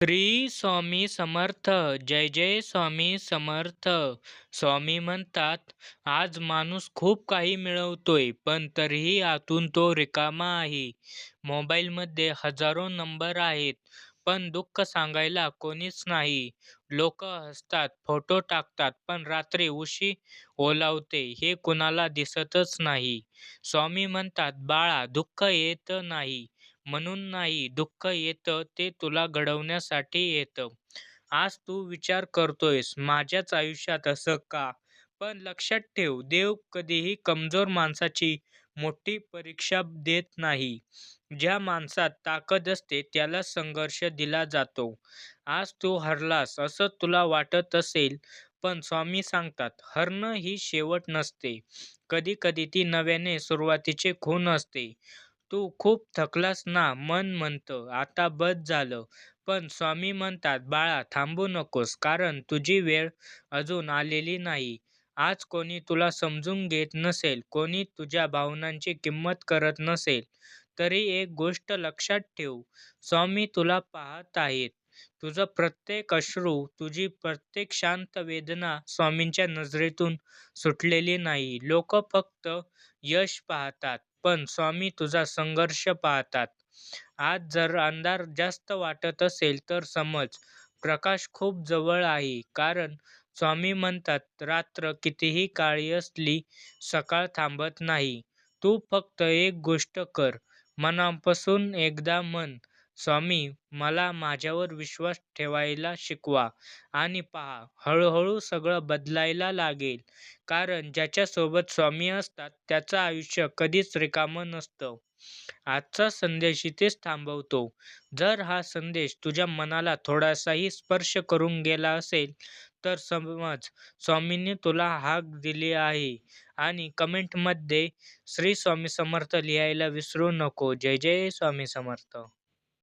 श्री स्वामी समर्थ. जय जय स्वामी समर्थ. स्वामी म्हणतात, आज माणूस खूप काही मिळवतोय, पण तरीही आतून तो रिकामा आहे. मोबाईलमध्ये हजारो नंबर आहेत, पण दुःख सांगायला कोणीच नाही. लोक हसतात, फोटो टाकतात, पण रात्री उशी ओलावते हे कुणाला दिसतच नाही. स्वामी म्हणतात, बाळा, दुःख येत नाही म्हणून नाही, दुःख येतं ते तुला घडवण्यासाठी येतं. आज तू विचार करतोयस, माझ्याच आयुष्यात असं का? पण लक्षात ठेव, देव कधीही कमजोर माणसाची मोठी परीक्षा देत नाही. ज्या माणसात ताकद असते त्याला संघर्ष दिला जातो. आज तू हरलास असं तुला वाटत असेल, पण स्वामी सांगतात, हरणं ही शेवट नसते. कधी कधी ती नव्याने सुरुवातीचे खूण असते. तू खूप थकलास ना, मन म्हणतं आता बस झालं. पण स्वामी म्हणतात, बाळा, थांबू नकोस, कारण तुझी वेळ अजून आलेली नाही. आज कोणी तुला समजून घेत नसेल, कोणी तुझ्या भावनांची किंमत करत नसेल, तरी एक गोष्ट लक्षात ठेव, स्वामी तुला पाहत आहेत. तुझं प्रत्येक अश्रू, तुझी प्रत्येक शांत वेदना स्वामींच्या नजरेतून सुटलेली नाही. लोक फक्त यश पाहतात, पण स्वामी तुझा संघर्ष पाहतात. आज जर अंधार जास्त वाटत असेल तर समज, प्रकाश खूप जवळ आहे. कारण स्वामी म्हणतात, रात्र कितीही काळी असली, सकाळ थांबत नाही. तू फक्त एक गोष्ट कर, मनापासून एकदा म्हण, स्वामी, मला माझ्यावर विश्वास ठेवायला शिकवा. आणि पहा, हळूहळू सगळं बदलायला लागेल. कारण ज्याच्यासोबत स्वामी असतात त्याचं आयुष्य कधीच रिकामं नसतं. आजचा संदेश इथेच थांबवतो. जर हा संदेश तुझ्या मनाला थोडासाही स्पर्श करून गेला असेल, तर समज स्वामींनी तुला हाक दिली आहे. आणि कमेंटमध्ये श्री स्वामी समर्थ लिहायला विसरू नको. जय जय स्वामी समर्थ.